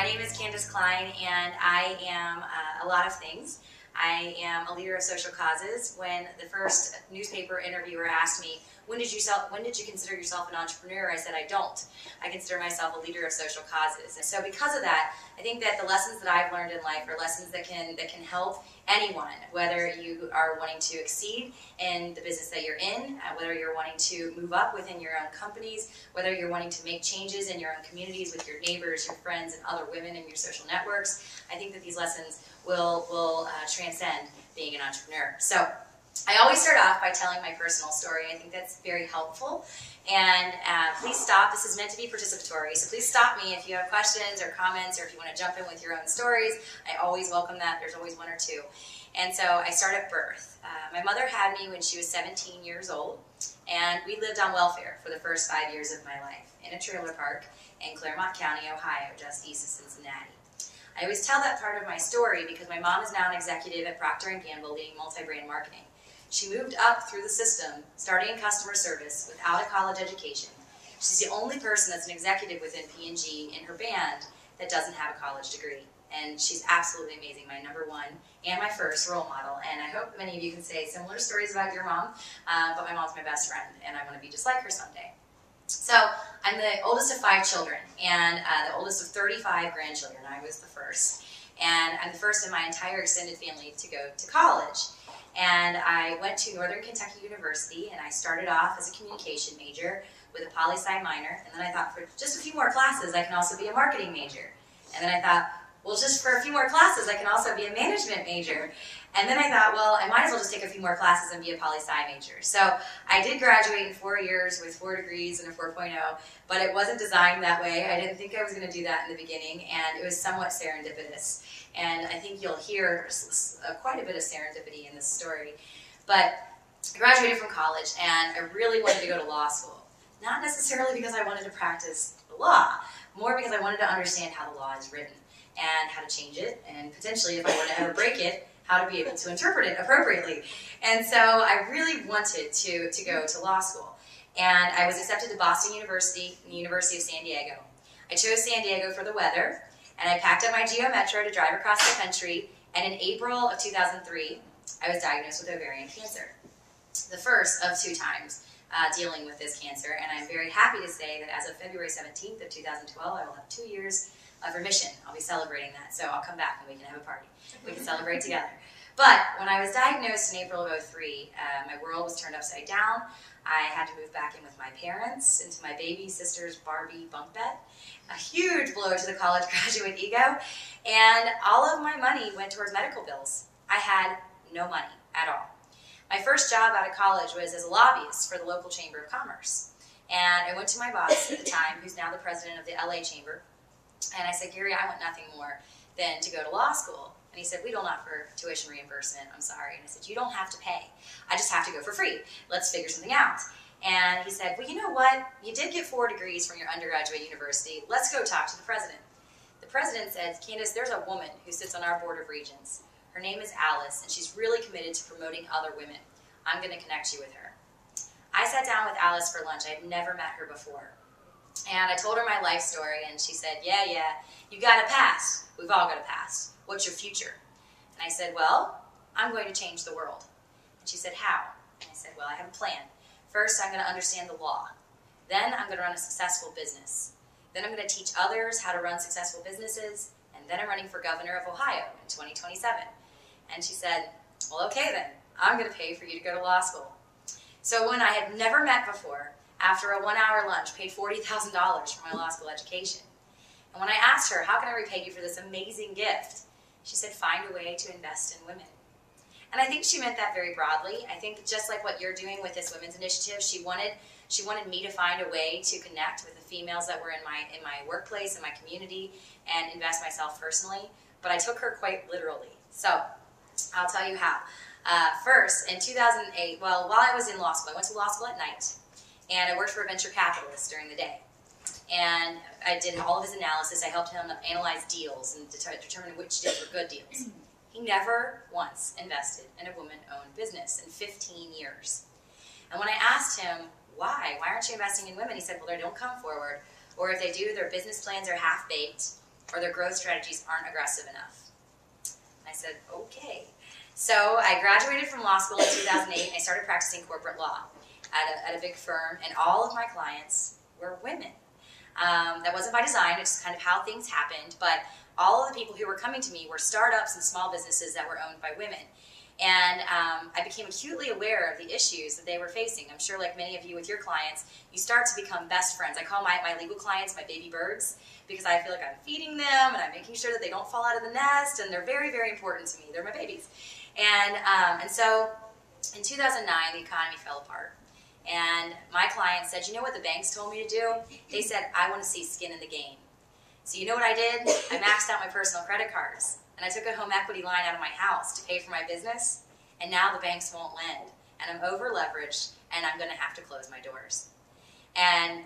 My name is Candace Klein, and I am a lot of things. I am a leader of social causes. When the first newspaper interviewer asked me, when did you consider yourself an entrepreneur? I said, I don't. I consider myself a leader of social causes. And so because of that, I think that the lessons that I've learned in life are lessons that can help anyone, whether you are wanting to exceed in the business that you're in, whether you're wanting to move up within your own companies, whether you're wanting to make changes in your own communities with your neighbors, your friends, and other women in your social networks. I think that these lessons will transcend being an entrepreneur. So I always start off by telling my personal story. I think that's very helpful. And please stop. This is meant to be participatory, so please stop me if you have questions or comments, or if you want to jump in with your own stories. I always welcome that. There's always one or two. And so I start at birth. My mother had me when she was 17 years old, and we lived on welfare for the first 5 years of my life in a trailer park in Claremont County, Ohio, just east of Cincinnati. I always tell that part of my story because my mom is now an executive at Procter & Gamble leading multi-brand marketing. She moved up through the system, starting in customer service without a college education. She's the only person that's an executive within P&G in her band that doesn't have a college degree. And she's absolutely amazing, my number one and my first role model. And I hope many of you can say similar stories about your mom, but my mom's my best friend, and I want to be just like her someday. So I'm the oldest of 5 children, and the oldest of 35 grandchildren. I was the first. And I'm the first in my entire extended family to go to college. And I went to Northern Kentucky University, and I started off as a communication major with a poli-sci minor. And then I thought, for just a few more classes, I can also be a marketing major. And then I thought, well, just for a few more classes, I can also be a management major. And then I thought, well, I might as well just take a few more classes and be a poli-sci major. So I did graduate in 4 years with 4 degrees and a 4.0, but it wasn't designed that way. I didn't think I was going to do that in the beginning, and it was somewhat serendipitous. And I think you'll hear quite a bit of serendipity in this story. But I graduated from college, and I really wanted to go to law school. Not necessarily because I wanted to practice the law, more because I wanted to understand how the law is written and how to change it, and potentially, if I were to ever break it, how to be able to interpret it appropriately. And so I really wanted to go to law school. And I was accepted to Boston University and the University of San Diego. I chose San Diego for the weather, and I packed up my Geo Metro to drive across the country, and in April of 2003, I was diagnosed with ovarian cancer. The first of 2 times dealing with this cancer, and I'm very happy to say that as of February 17th of 2012, I will have 2 years of remission. I'll be celebrating that, so I'll come back and we can have a party. We can celebrate together. But when I was diagnosed in April of 2003, my world was turned upside down. I had to move back in with my parents into my baby sister's Barbie bunk bed. A huge blow to the college graduate ego, and all of my money went towards medical bills. I had no money at all. My first job out of college was as a lobbyist for the local Chamber of Commerce. And I went to my boss at the time, who's now the president of the LA Chamber, and I said, Gary, I want nothing more than to go to law school. And he said, we don't offer tuition reimbursement, I'm sorry. And I said, you don't have to pay. I just have to go for free. Let's figure something out. And he said, well, you know what? You did get 4 degrees from your undergraduate university. Let's go talk to the president. The president said, Candace, there's a woman who sits on our board of regents. Her name is Alice, and she's really committed to promoting other women. I'm going to connect you with her. I sat down with Alice for lunch. I'd never met her before. And I told her my life story, and she said, yeah, you got a past. We've all got a past. What's your future? And I said, well, I'm going to change the world. And she said, how? And I said, well, I have a plan. First, I'm going to understand the law. Then I'm going to run a successful business. Then I'm going to teach others how to run successful businesses. And then I'm running for governor of Ohio in 2027. And she said, well, okay then. I'm going to pay for you to go to law school. So when I had never met before, after a 1-hour lunch, paid $40,000 for my law school education. And when I asked her, how can I repay you for this amazing gift? She said, find a way to invest in women. And I think she meant that very broadly. I think just like what you're doing with this women's initiative, she wanted me to find a way to connect with the females that were in my workplace, in my community, and invest myself personally. But I took her quite literally. So I'll tell you how. First, in 2008, well, while I was in law school, I went to law school at night, and I worked for a venture capitalist during the day. And I did all of his analysis. I helped him analyze deals and determine which deals were good deals. He never once invested in a woman-owned business in 15 years. And when I asked him, why aren't you investing in women? He said, well, they don't come forward, or if they do, their business plans are half-baked, or their growth strategies aren't aggressive enough. And I said, okay. So I graduated from law school in 2008, and I started practicing corporate law at a big firm, and all of my clients were women. That wasn't by design, it's just kind of how things happened, but all of the people who were coming to me were startups and small businesses that were owned by women. And I became acutely aware of the issues that they were facing. I'm sure like many of you with your clients, you start to become best friends. I call my legal clients my baby birds because I feel like I'm feeding them and I'm making sure that they don't fall out of the nest, and they're very, very important to me. They're my babies. And so in 2009, the economy fell apart. And my client said, you know what the banks told me to do? They said, I want to see skin in the game. So you know what I did? I maxed out my personal credit cards. And I took a home equity line out of my house to pay for my business. And now the banks won't lend. And I'm over leveraged, and I'm going to have to close my doors. And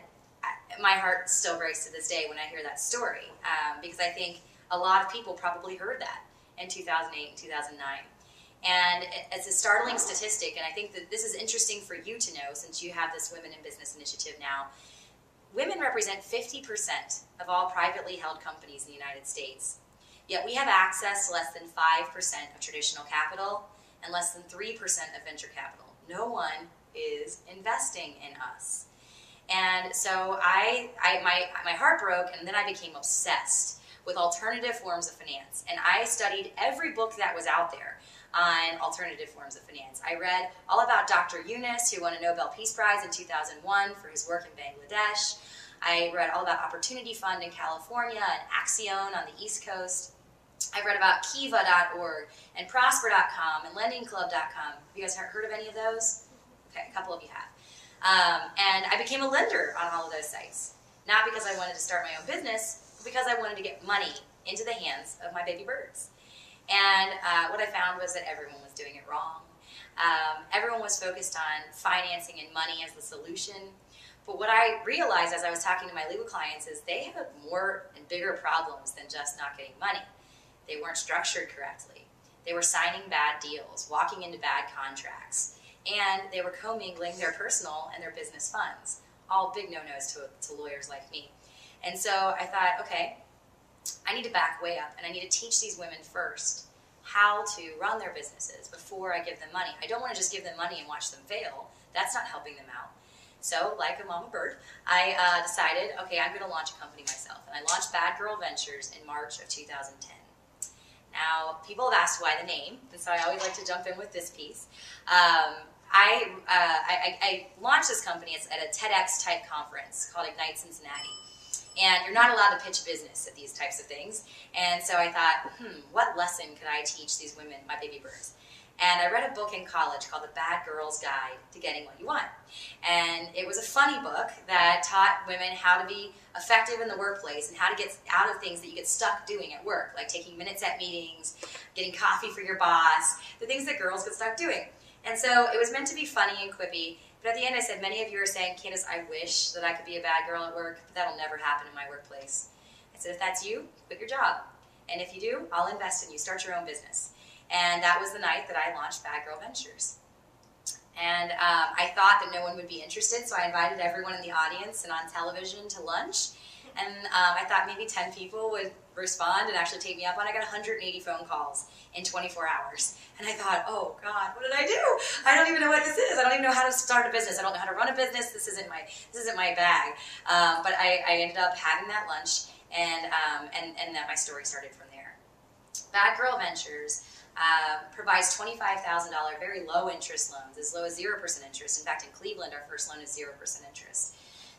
my heart still breaks to this day when I hear that story, because I think a lot of people probably heard that in 2008 and 2009. And it's a startling statistic, and I think that this is interesting for you to know since you have this Women in Business initiative now. Women represent 50% of all privately held companies in the United States. Yet we have access to less than 5% of traditional capital and less than 3% of venture capital. No one is investing in us. And so my heart broke, and then I became obsessed with alternative forms of finance. And I studied every book that was out there on alternative forms of finance. I read all about Dr. Yunus, who won a Nobel Peace Prize in 2001 for his work in Bangladesh. I read all about Opportunity Fund in California and Axion on the East Coast. I read about Kiva.org and Prosper.com and LendingClub.com. Have you guys heard of any of those? Okay, a couple of you have. And I became a lender on all of those sites. Not because I wanted to start my own business, but because I wanted to get money into the hands of my baby birds. And what I found was that everyone was doing it wrong. Everyone was focused on financing and money as the solution. But what I realized as I was talking to my legal clients is they have more and bigger problems than just not getting money. They weren't structured correctly. They were signing bad deals, walking into bad contracts, and they were commingling their personal and their business funds. All big no-nos to lawyers like me. And so I thought, okay, I need to back way up, and I need to teach these women first how to run their businesses before I give them money. I don't want to just give them money and watch them fail. That's not helping them out. So, like a mama bird, I decided, okay, I'm going to launch a company myself. And I launched Bad Girl Ventures in March of 2010. Now, people have asked why the name, and so I always like to jump in with this piece. I launched this company at a TEDx type conference called Ignite Cincinnati. And you're not allowed to pitch business at these types of things. And so I thought, what lesson could I teach these women, my baby birds? And I read a book in college called The Bad Girl's Guide to Getting What You Want. And it was a funny book that taught women how to be effective in the workplace and how to get out of things that you get stuck doing at work, like taking minutes at meetings, getting coffee for your boss, the things that girls get stuck doing. And so it was meant to be funny and quippy. But at the end I said, many of you are saying, Candace, I wish that I could be a bad girl at work, but that'll never happen in my workplace. I said, if that's you, quit your job. And if you do, I'll invest in you. Start your own business. And that was the night that I launched Bad Girl Ventures. And I thought that no one would be interested, so I invited everyone in the audience and on television to lunch. And I thought maybe 10 people would respond and actually take me up on it. I got 180 phone calls in 24 hours. And I thought, oh God, what did I do? I don't even know what this is. I don't even know how to start a business. I don't know how to run a business. This isn't my bag. But I ended up having that lunch, and that my story started from there. Bad Girl Ventures provides $25,000 very low interest loans, as low as 0% interest. In fact, in Cleveland, our first loan is 0% interest,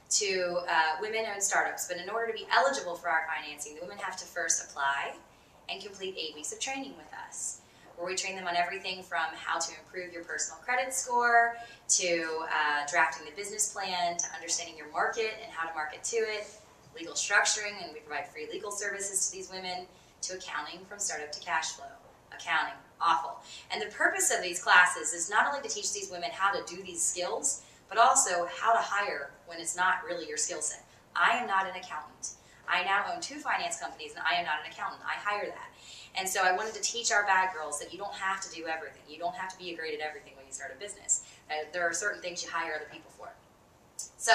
to women-owned startups. But in order to be eligible for our financing, the women have to first apply and complete 8 weeks of training with us, where we train them on everything from how to improve your personal credit score, to drafting the business plan, to understanding your market and how to market to it, legal structuring, and we provide free legal services to these women, to accounting from startup to cash flow. Accounting, awful. And the purpose of these classes is not only to teach these women how to do these skills, but also how to hire when it's not really your skill set. I am not an accountant. I now own 2 finance companies, and I am not an accountant. I hire that. And so I wanted to teach our bad girls that you don't have to do everything. You don't have to be great at everything when you start a business. There are certain things you hire other people for. So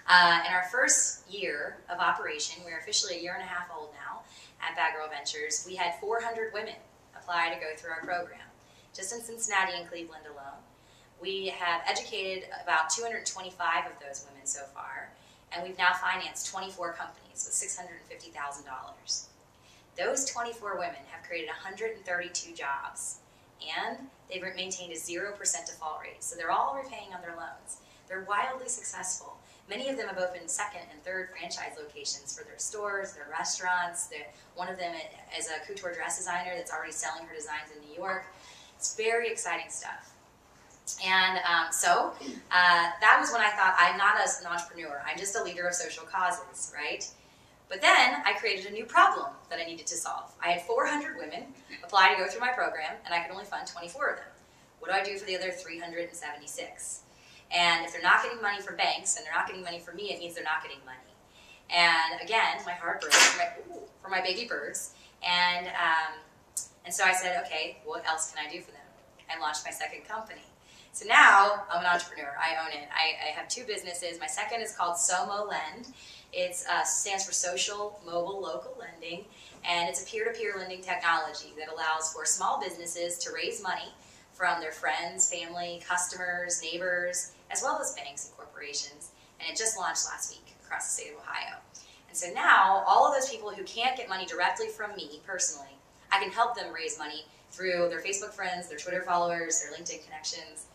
In our first year of operation, we're officially a year and a half old now at Bad Girl Ventures, we had 400 women apply to go through our program. Just in Cincinnati and Cleveland alone. We have educated about 225 of those women so far, and we've now financed 24 companies with $650,000. Those 24 women have created 132 jobs, and they've maintained a 0% default rate, so they're all repaying on their loans. They're wildly successful. Many of them have opened second and third franchise locations for their stores, their restaurants. One of them is a couture dress designer that's already selling her designs in New York. It's very exciting stuff. And that was when I thought, I'm not an entrepreneur, I'm just a leader of social causes, right? But then I created a new problem that I needed to solve. I had 400 women apply to go through my program, and I could only fund 24 of them. What do I do for the other 376? And if they're not getting money from banks, and they're not getting money from me, it means they're not getting money. And again, my heart broke for my baby birds. And so I said, okay, what else can I do for them? I launched my second company. So now I'm an entrepreneur. I own it. I have two businesses. My second is called SOMO Lend. It stands for Social Mobile Local Lending, and it's a peer-to-peer lending technology that allows for small businesses to raise money from their friends, family, customers, neighbors, as well as banks and corporations. And it just launched last week across the state of Ohio. And so now all of those people who can't get money directly from me personally, I can help them raise money through their Facebook friends, their Twitter followers, their LinkedIn connections.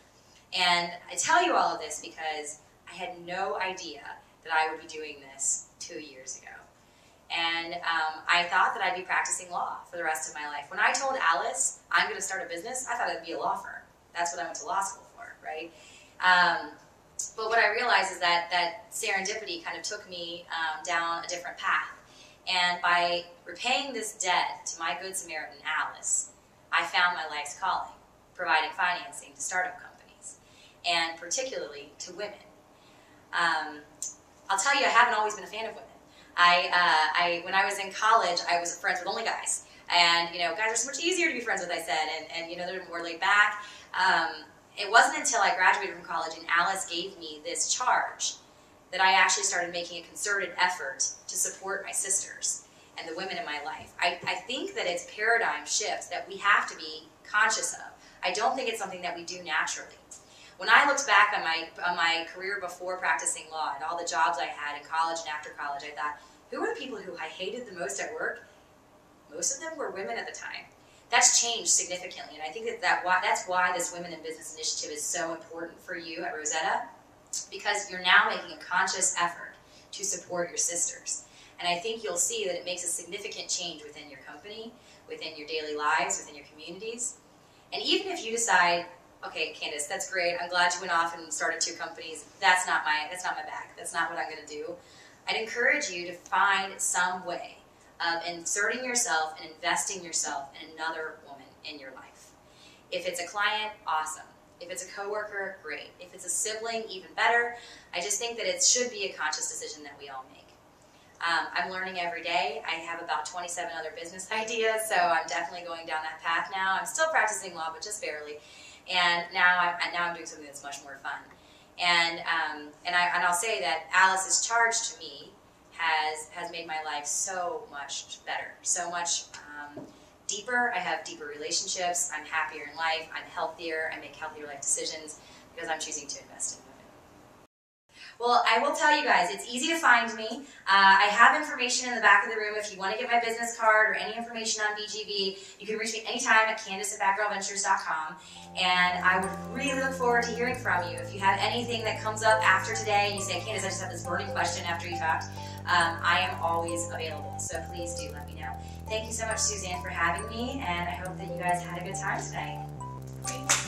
And I tell you all of this because I had no idea that I would be doing this 2 years ago. And I thought that I'd be practicing law for the rest of my life. When I told Alice I'm going to start a business, I thought it'd be a law firm. That's what I went to law school for, right? But what I realized is that serendipity kind of took me down a different path. And by repaying this debt to my good Samaritan, Alice, I found my life's calling, providing financing to startup companies, and particularly to women. I'll tell you, I haven't always been a fan of women. When I was in college, I was friends with only guys. And, guys are so much easier to be friends with, I said, and they're more laid back. It wasn't until I graduated from college and Alice gave me this charge that I actually started making a concerted effort to support my sisters and the women in my life. I think that it's a paradigm shift that we have to be conscious of. I don't think it's something that we do naturally. When I looked back on my career before practicing law and all the jobs I had in college and after college, I thought, who were the people who I hated the most at work? Most of them were women at the time. That's changed significantly, and I think that's why this Women in Business Initiative is so important for you at Rosetta, because you're now making a conscious effort to support your sisters. And I think you'll see that it makes a significant change within your company, within your daily lives, within your communities. And even if you decide, okay, Candace, that's great, I'm glad you went off and started 2 companies, that's not my bag, that's not what I'm going to do. I'd encourage you to find some way of inserting yourself and investing yourself in another woman in your life. If it's a client, awesome. If it's a coworker, great. If it's a sibling, even better. I just think that it should be a conscious decision that we all make. I'm learning every day. I have about 27 other business ideas, so I'm definitely going down that path now. I'm still practicing law, but just barely. And now I'm doing something that's much more fun. And I'll say that Alice's charge to me has made my life so much better, so much deeper. I have deeper relationships. I'm happier in life. I'm healthier. I make healthier life decisions because I'm choosing to invest in women. Well, I will tell you guys, it's easy to find me. I have information in the back of the room if you want to get my business card or any information on BGV. You can reach me anytime at Candace@badgirlventures.com. And I would really look forward to hearing from you. If you have anything that comes up after today and you say, Candace, I just have this burning question after you talked, I am always available. So please do let me know. Thank you so much, Suzanne, for having me, and I hope that you guys had a good time today.